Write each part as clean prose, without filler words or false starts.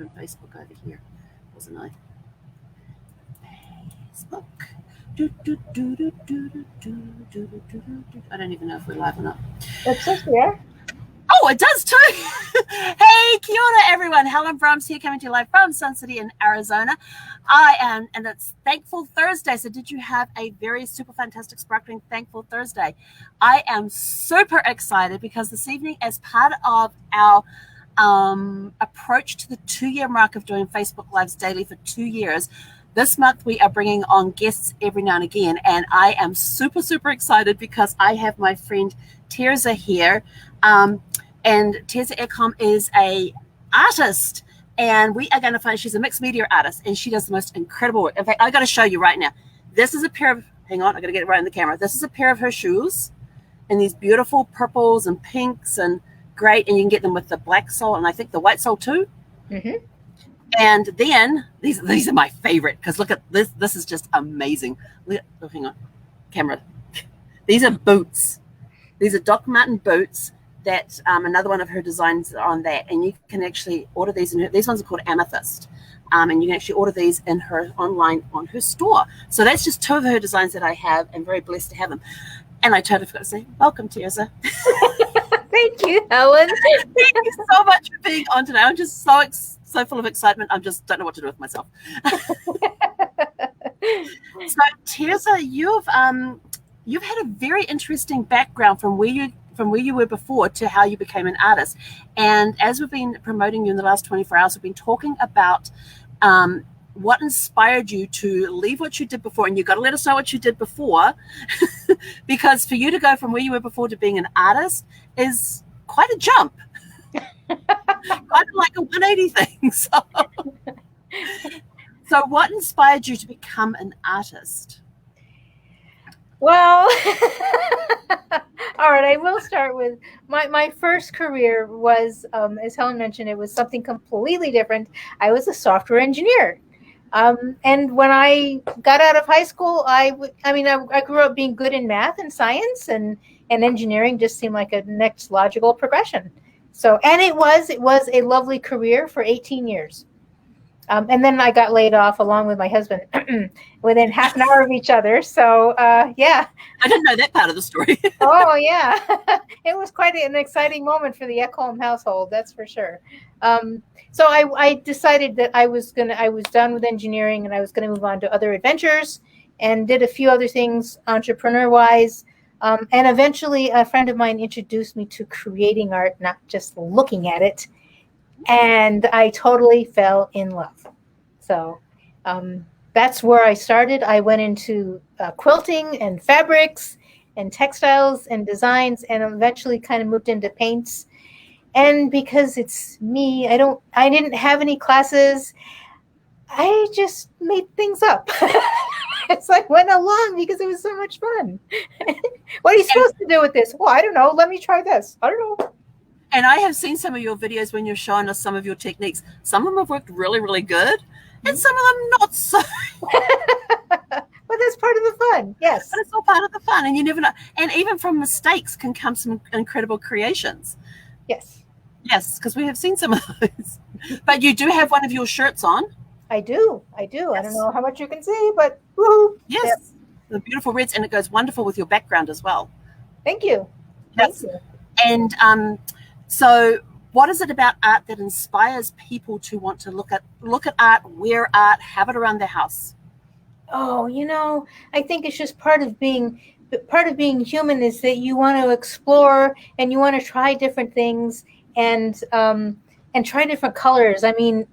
on Facebook over here, wasn't I? Facebook. I don't even know if we're live or not. It says here. Oh, it does too. Hey, kia ora, everyone. Helen Brahms here, coming to you live from Sun City in Arizona. And it's Thankful Thursday. So did you have a very super fantastic, sparkling Thankful Thursday? I am super excited because this evening, as part of our approach to the 2-year mark of doing Facebook Lives daily for 2 years, this month we are bringing on guests every now and again, and I am super, super excited because I have my friend Terza here, and Terza Ekholm is a artist, and we are going to find she's a mixed media artist, and she does the most incredible work. In fact, I got to show you right now. This is a pair of, hang on, I got to get it right in the camera. This is a pair of her shoes, and these beautiful purples and pinks and great, and you can get them with the black sole and I think the white sole too. Mm-hmm. And then these are my favorite because look at this. This is just amazing. Oh, hang on, camera. These are boots. These are Doc Marten boots. That another one of her designs are on that, and you can actually order these. These ones are called Amethyst, and you can actually order these in her online on her store. So that's just 2 of her designs that I have, and very blessed to have them. And I totally forgot to say, welcome, Terza. Thank you, Helen. Thank you so much for being on today. I'm just so full of excitement. I just don't know what to do with myself. So, Terza, you've had a very interesting background from where you were before to how you became an artist. And as we've been promoting you in the last 24 hours, we've been talking about what inspired you to leave what you did before. And you've got to let us know what you did before, because for you to go from where you were before to being an artist is quite a jump. Kind of like a 180 thing. So what inspired you to become an artist? Well, all right, I will start with my first career was, as Helen mentioned, it was something completely different. I was a software engineer. And when I got out of high school, I grew up being good in math and science, and engineering just seemed like a next logical progression. So, and it was a lovely career for 18 years. And then I got laid off along with my husband within half an hour of each other. So, yeah. I didn't know that part of the story. Oh, yeah. It was quite an exciting moment for the Ekholm household, that's for sure. So I decided that I was done with engineering and I was going to move on to other adventures, and did a few other things entrepreneur-wise. And eventually a friend of mine introduced me to creating art, not just looking at it. And I totally fell in love. So that's where I started. I went into quilting and fabrics and textiles and designs, and eventually kind of moved into paints. And because it's me, I didn't have any classes. I just made things up. It's like went along because it was so much fun. What are you supposed to do with this? Well, I don't know. Let me try this. I don't know. And I have seen some of your videos when you're showing us some of your techniques. Some of them have worked really, really good, and some of them not so. But that's part of the fun. Yes. But it's all part of the fun, and you never know. And even from mistakes can come some incredible creations. Yes. Yes, because we have seen some of those. But you do have one of your shirts on. I do. Yes. I don't know how much you can see, but woohoo. Yes. Yep. The beautiful reds, and it goes wonderful with your background as well. Thank you. Yes. Thank you. And so what is it about art that inspires people to want to look at art, wear art, have it around their house? Oh, I think it's just part of being human, is that you want to explore and you want to try different things and try different colors. I mean,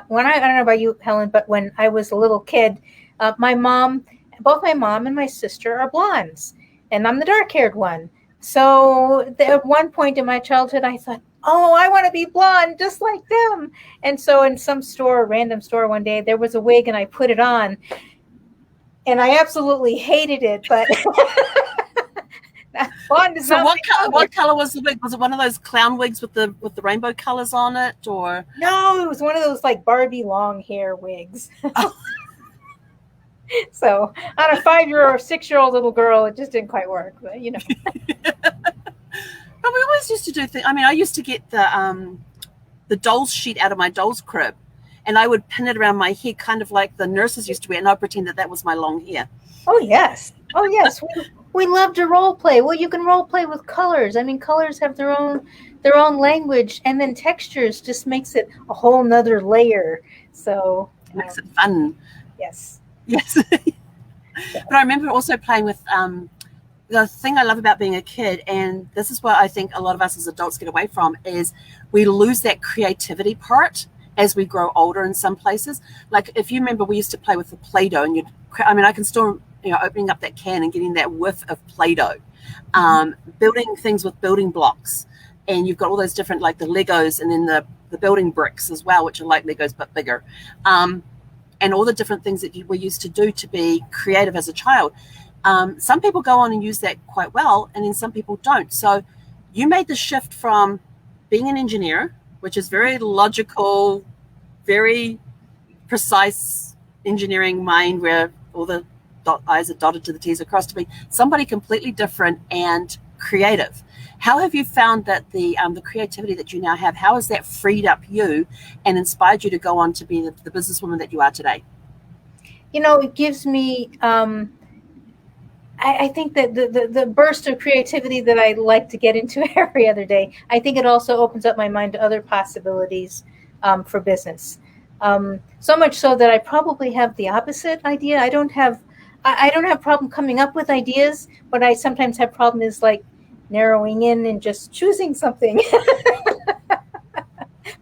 when I don't know about you, Helen, but when I was a little kid, both my mom and my sister are blondes, and I'm the dark-haired one. So at one point in my childhood, I thought, oh, I want to be blonde just like them. And so in some random store one day, there was a wig, and I put it on, and I absolutely hated it. But blonde is not. So what color was the wig? Was it one of those clown wigs with the rainbow colors on it, or? No, it was one of those like Barbie long hair wigs. Oh. So on a 5-year or 6-year-old little girl, it just didn't quite work. But But we always used to do things. I mean, I used to get the doll's sheet out of my doll's crib, and I would pin it around my head, kind of like the nurses used to wear, and I'd pretend that was my long hair. Oh, yes. Oh, yes. We love to role play. Well, you can role play with colors. I mean, colors have their own language, and then textures just makes it a whole nother layer. So It makes it fun. Yes. Yes. But I remember also playing with the thing I love about being a kid, and this is what I think a lot of us as adults get away from, is we lose that creativity part as we grow older in some places. Like if you remember, we used to play with the Play-Doh, and I can still, opening up that can and getting that whiff of Play-Doh, building things with building blocks. And you've got all those different, like the Legos, and then the building bricks as well, which are like Legos but bigger. And all the different things that we used to do to be creative as a child. Some people go on and use that quite well, and then some people don't. So you made the shift from being an engineer, which is very logical, very precise engineering mind where all the I's are dotted to the T's are crossed, to be somebody completely different and creative. How have you found that the creativity that you now have, how has that freed up you and inspired you to go on to be the businesswoman that you are today? It gives me, I think that the burst of creativity that I like to get into every other day, I think it also opens up my mind to other possibilities for business. So much so that I probably have the opposite idea. I don't have problem coming up with ideas, but I sometimes have problem is like narrowing in and just choosing something.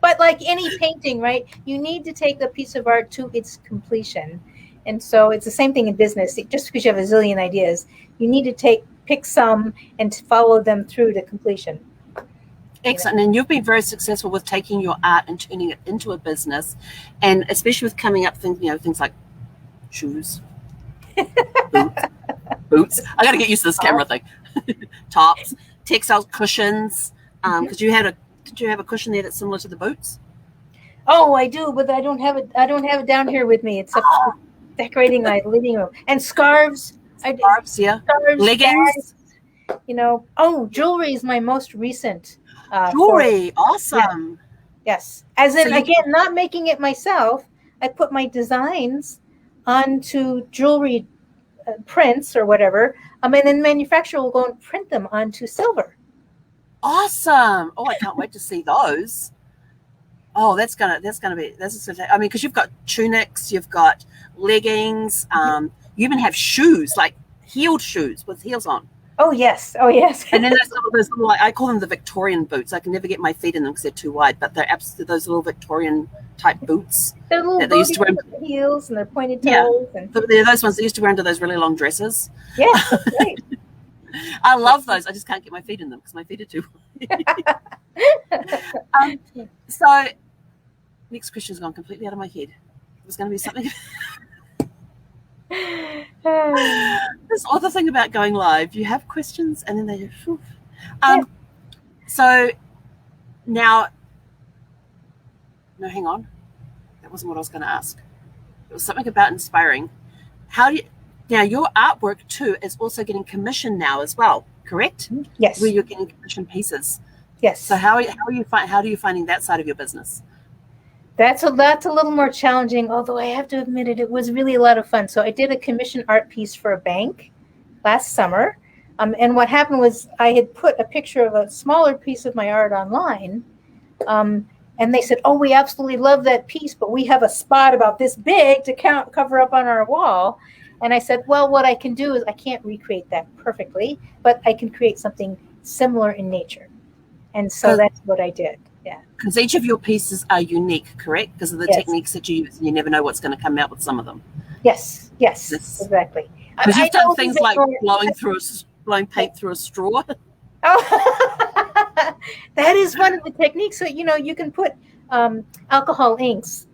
But like any painting, right? You need to take a piece of art to its completion. And so it's the same thing in business. Just because you have a zillion ideas, you need to pick some and follow them through to completion. Excellent. And you've been very successful with taking your art and turning it into a business, and especially with coming up things like shoes, boots. I got to get used to this camera thing. Tops, textiles, cushions. Because did you have a cushion there that's similar to the boots? Oh, I do, but I don't have it. I don't have it down here with me. It's decorating my living room. And scarves. Scarves, yeah. Leggings. Bags, jewelry is my most recent. Jewelry, awesome. Yeah. Yes, as in again, not making it myself. I put my designs onto jewelry prints or whatever, and then the manufacturer will go and print them onto silver. Awesome! Oh, I can't wait to see those. Oh, that's gonna be. I mean, because you've got tunics, you've got leggings, you even have shoes, like heeled shoes with heels on. Oh yes. And then there's those little, I call them the Victorian boots. I can never get my feet in them because they're too wide, but they're absolutely those little Victorian type boots. They're little they used to wear heels and they're pointed toes. Yeah, they're those ones they used to wear under those really long dresses. Yeah, that's right. I love those. I just can't get my feet in them because my feet are too wide. So, next question's gone completely out of my head. It was going to be something. This other thing about going live, you have questions and then they just So now, no, hang on, that wasn't what I was going to ask. It was something about inspiring. Now your artwork too is also getting commissioned now as well, correct? Yes. Where you're getting commissioned pieces. Yes. So how are you finding that side of your business? That's a little more challenging, although I have to admit it was really a lot of fun. So I did a commission art piece for a bank last summer. And what happened was I had put a picture of a smaller piece of my art online. And they said, oh, we absolutely love that piece, but we have a spot about this big to cover up on our wall. And I said, well, what I can do is I can't recreate that perfectly, but I can create something similar in nature. And so that's what I did. Yeah. Because each of your pieces are unique, correct? Because of the techniques that you use, and you never know what's going to come out with some of them. Yes, exactly. Because you've done things like blowing paint through a straw. Oh, that is one of the techniques. So, you can put alcohol inks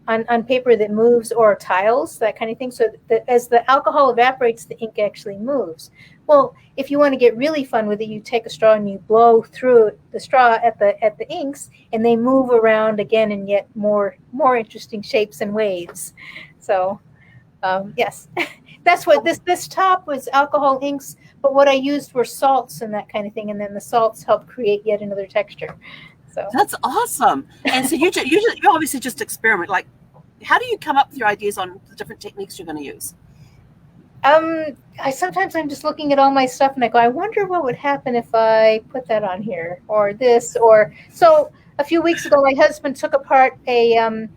on paper that moves, or tiles, that kind of thing. So that as the alcohol evaporates, the ink actually moves. Well, if you want to get really fun with it, you take a straw and you blow through the straw at the inks, and they move around again in yet more interesting shapes and waves. So, yes, that's what this top was, alcohol inks. But what I used were salts and that kind of thing, and then the salts help create yet another texture. So that's awesome. And so you obviously just experiment. Like how do you come up with your ideas on the different techniques you're going to use? Sometimes I'm just looking at all my stuff and I go, I wonder what would happen if I put that on here or this or so. A few weeks ago, my husband took apart a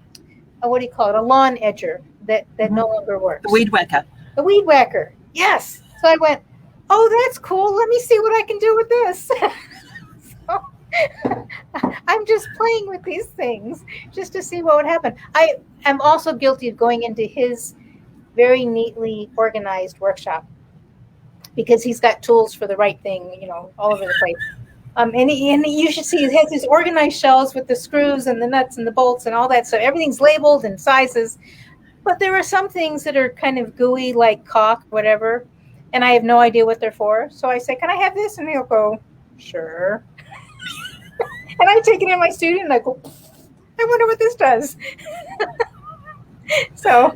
what do you call it? A lawn edger that no longer works. The weed whacker. The weed whacker. Yes. So I went, oh, that's cool. Let me see what I can do with this. So I'm just playing with these things just to see what would happen. I am also guilty of going into his very neatly organized workshop because he's got tools for the right thing, all over the place. And you should see he has these organized shelves with the screws and the nuts and the bolts and all that. So everything's labeled and sizes. But there are some things that are kind of gooey, like caulk, whatever, and I have no idea what they're for. So I say, can I have this? And he'll go, sure. And I take it in my studio and I go, I wonder what this does. So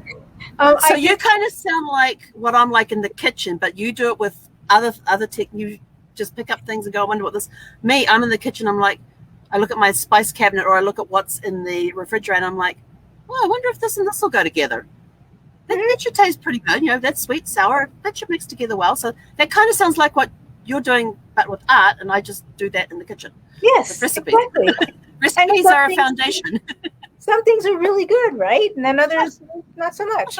you kind of sound like what I'm like in the kitchen, but you do it with other tech. You just pick up things and go, I wonder what this. Me, I'm in the kitchen. I'm like, I look at my spice cabinet or I look at what's in the refrigerator. I'm like, well, I wonder if this and this will go together. That should taste pretty good. That's sweet, sour. That should mix together well. So that kind of sounds like what you're doing, but with art, and I just do that in the kitchen. Yes, recipes. Exactly. Recipes are a foundation. Some things are really good, right? And then others, not so much.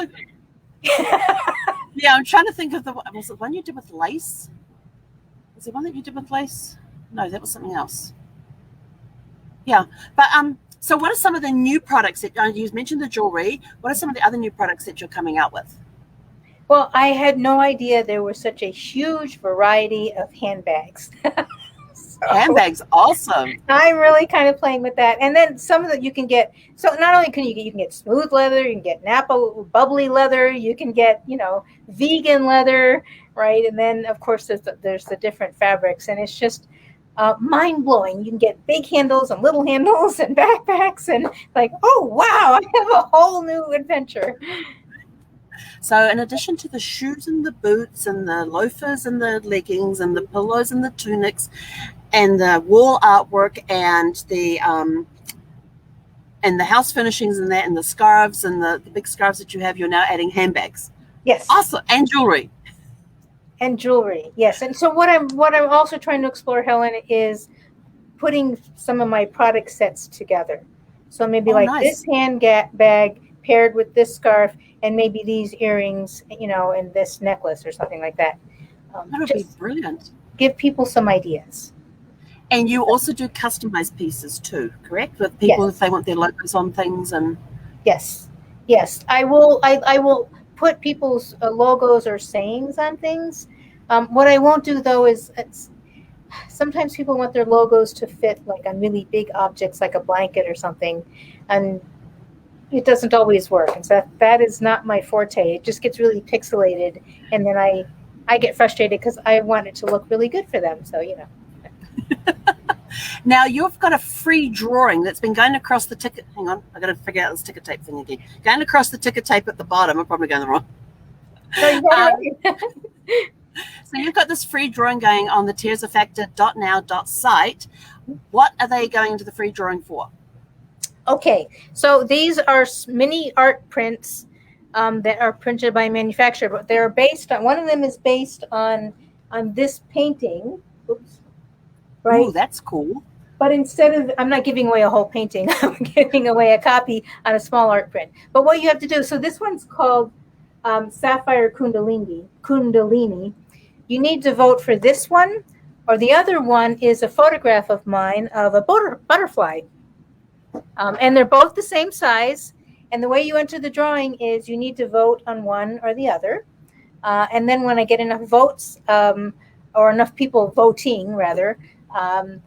Yeah, I'm trying to think of was it one you did with lace? Was it one that you did with lace? No, that was something else. Yeah, but so what are some of the new products that you mentioned the jewelry? What are some of the other new products that you're coming out with? Well, I had no idea there was such a huge variety of handbags. Handbags, awesome. I'm really kind of playing with that. And then some of that you can get, so not only can you can get smooth leather, you can get Napa bubbly leather, you can get, vegan leather, right? And then of course there's the different fabrics, and it's just mind-blowing. You can get big handles and little handles and backpacks and like, oh wow, I have a whole new adventure. So in addition to the shoes and the boots and the loafers and the leggings and the pillows and the tunics and the wall artwork and the house furnishings and that and the scarves and the big scarves that you have, you're now adding handbags. Yes. Awesome. And jewelry. And jewelry, yes. And so what I'm also trying to explore, Helen, is putting some of my product sets together. So maybe this handbag paired with this scarf and maybe these earrings, and this necklace or something like that. That would be brilliant. Give people some ideas. And you also do customized pieces too, correct? With people if they want their logos on things and. Yes. I will put people's logos or sayings on things. What I won't do though is sometimes people want their logos to fit like on really big objects like a blanket or something, and it doesn't always work. And so that is not my forte. It just gets really pixelated, and then I get frustrated because I want it to look really good for them. So Now you've got a free drawing that's been going across the ticket. Hang on, I got to figure out this ticket tape thing again. Going across the ticket tape at the bottom. I'm probably going the wrong. So you've got this free drawing going on the tearsofactor.now.site. What are they going into the free drawing for? Okay, so these are mini art prints that are printed by a manufacturer, but they're based on, one of them is based on this painting. Oops. Right. Oh, that's cool. But instead of, I'm not giving away a whole painting, I'm giving away a copy on a small art print. But what you have to do, so this one's called Sapphire Kundalini. You need to vote for this one, or the other one is a photograph of mine of a butterfly. And they're both the same size. And the way you enter the drawing is you need to vote on one or the other. And then when I get enough votes, or enough people voting, rather,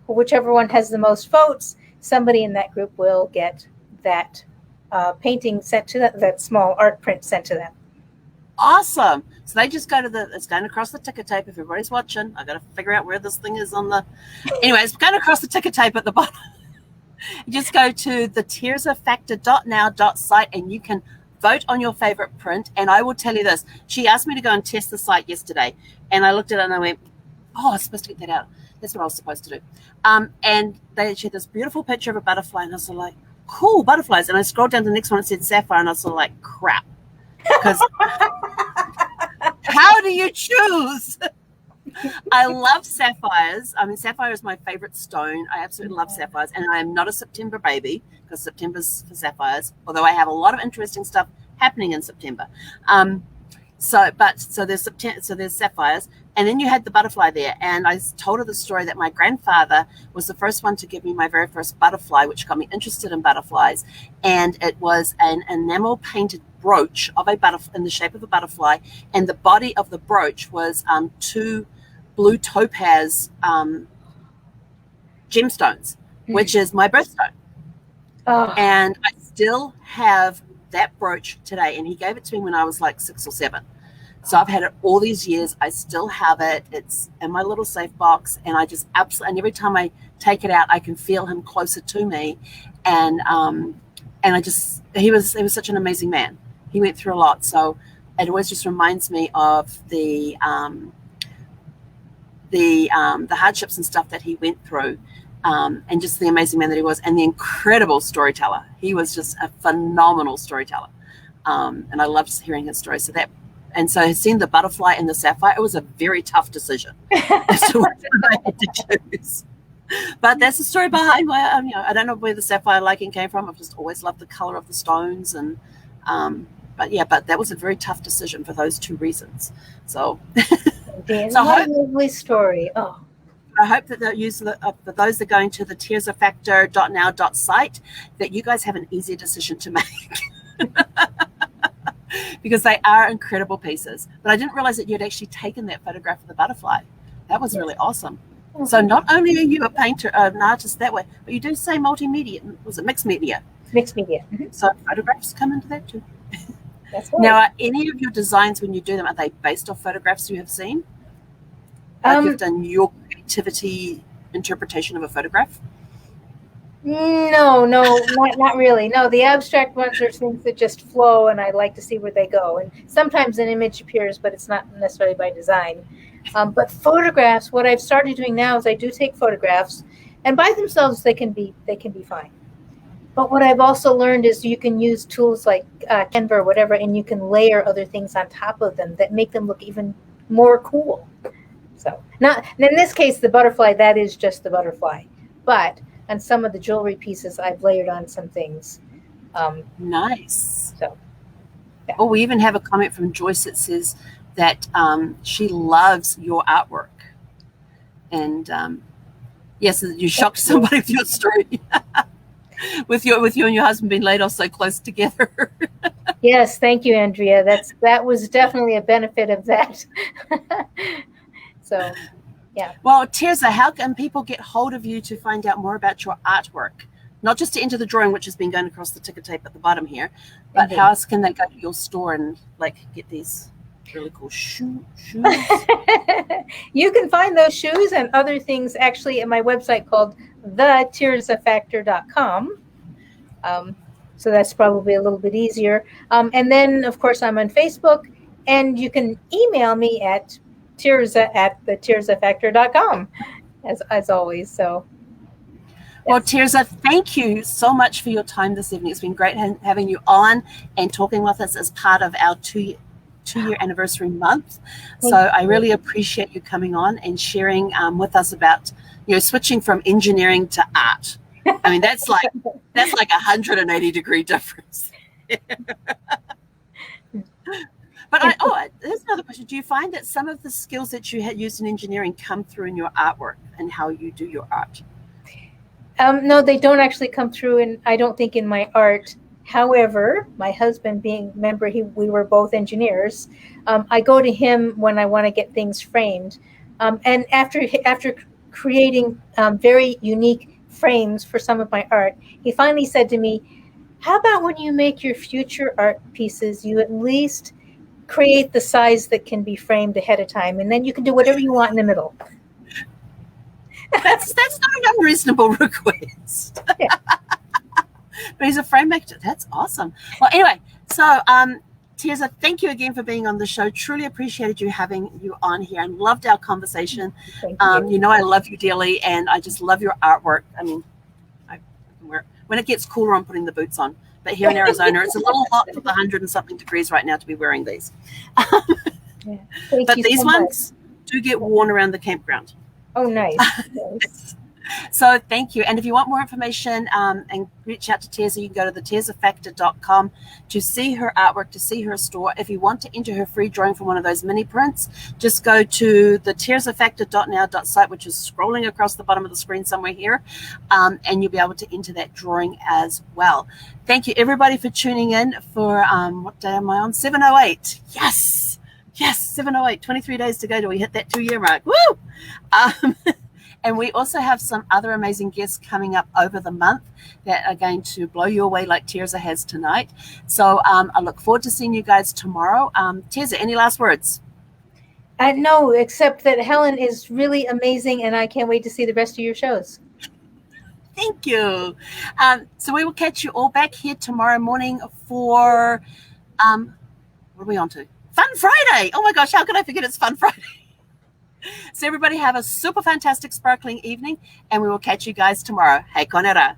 whichever one has the most votes, somebody in that group will get that painting sent to them, that small art print sent to them. Awesome. So they just go to it's going across the ticker tape. If everybody's watching, I got to figure out where this thing is on the. Anyway, it's going across the ticker tape at the bottom. You just go to the tearsofactor.now.site and you can vote on your favorite print. And I will tell you this. She asked me to go and test the site yesterday. And I looked at it and I went, oh, I was supposed to get that out. That's what I was supposed to do. And she had this beautiful picture of a butterfly. And I was like, cool, butterflies. And I scrolled down to the next one and said sapphire, and I was sort of like, crap. Because how do you choose? I love sapphires. I mean, sapphire is my favorite stone. I absolutely love sapphires. And I am not a September baby, because September's for sapphires, although I have a lot of interesting stuff happening in September. So there's sapphires, and then you had the butterfly there, and I told her the story that my grandfather was the first one to give me my very first butterfly, which got me interested in butterflies, and it was an enamel painted brooch of a butterfly in the shape of a butterfly, and the body of the brooch was 2 blue topaz gemstones, which is my birthstone. Oh. And I still have that brooch today, and he gave it to me when I was like 6 or 7. So I've had it all these years. I still have it. It's in my little safe box, and I just absolutely, and every time I take it out, I can feel him closer to me. And I just, he was such an amazing man. He went through a lot. So it always just reminds me of the hardships and stuff that he went through. And just the amazing man that he was, and the incredible storyteller. He was just a phenomenal storyteller. And I loved hearing his story. So seeing the butterfly and the sapphire, it was a very tough decision as to which one I had to choose. But that's the story behind why, I don't know where the sapphire liking came from. I've just always loved the color of the stones. And, but that was a very tough decision for those 2 reasons. So, What a lovely story. Oh. I hope that they'll use for those that are going to the terzafactor.now.site, that you guys have an easier decision to make. Because they are incredible pieces. But I didn't realize that you had actually taken that photograph of the butterfly. That was really awesome. Mm-hmm. So not only are you a painter, an artist that way, but you do say multimedia. Was it mixed media? Mixed media. Mm-hmm. So photographs come into that too. That's right. Now, are any of your designs, when you do them, are they based off photographs you have seen? Like you've done your creativity interpretation of a photograph? No, not really. No, the abstract ones are things that just flow, and I like to see where they go. And sometimes an image appears, but it's not necessarily by design. But photographs, what I've started doing now is I do take photographs, and by themselves they can be fine. But what I've also learned is you can use tools like Canva or whatever, and you can layer other things on top of them that make them look even more cool. So, not in this case, the butterfly, that is just the butterfly. But on some of the jewelry pieces, I've layered on some things. Nice. So, yeah. Oh, we even have a comment from Joyce that says that she loves your artwork. And yes, you shocked somebody with your story. with you and your husband being laid off so close together. Yes, thank you, Andrea. That was definitely a benefit of that. So, yeah. Well, Terza, how can people get hold of you to find out more about your artwork? Not just to enter the drawing, which has been going across the ticker tape at the bottom here, but How else can they go to your store and get these really cool shoes? You can find those shoes and other things actually at my website called theterzafactor.com. So that's probably a little bit easier. And then, of course, I'm on Facebook, and you can email me at Terza@theterzafactor.com, as always. So, well, Terza, thank you so much for your time this evening. It's been great having you on and talking with us as part of our two-year anniversary month. So I really appreciate you coming on and sharing with us about switching from engineering to art. I mean, that's like 180-degree difference. But here's another question. Do you find that some of the skills that you had used in engineering come through in your artwork and how you do your art? No, they don't actually come through, I don't think, in my art. However, my husband being, remember, we were both engineers. I go to him when I want to get things framed. And after creating very unique frames for some of my art, he finally said to me, how about when you make your future art pieces, you at least create the size that can be framed ahead of time, and then you can do whatever you want in the middle. That's not an unreasonable request. Yeah. But he's a frame maker. That's awesome. Well, anyway, so Terza, thank you again for being on the show. Truly appreciated you having you on here and loved our conversation. Thank you. I love you dearly, and I just love your artwork. I mean, we're When it gets cooler, I'm putting the boots on. But here in Arizona, it's a little hot for the 100 and something degrees right now to be wearing these. Yeah. But these ones do get worn around the campground. Oh, nice. So thank you. And if you want more information and reach out to Terza, you can go to the terzafactor.com to see her artwork, to see her store. If you want to enter her free drawing for one of those mini prints, just go to the terzafactor.now.site, which is scrolling across the bottom of the screen somewhere here, and you'll be able to enter that drawing as well. Thank you, everybody, for tuning in for, what day am I on? 7:08. Yes, 7:08, 23 days to go till we hit that 2-year mark. Woo! And we also have some other amazing guests coming up over the month that are going to blow you away like Terza has tonight. So I look forward to seeing you guys tomorrow. Terza, any last words? No, except that Helen is really amazing, and I can't wait to see the rest of your shows. Thank you. So we will catch you all back here tomorrow morning for, what are we on to? Fun Friday. Oh my gosh, how could I forget it's Fun Friday? So everybody have a super fantastic sparkling evening, and we will catch you guys tomorrow. Hei konera.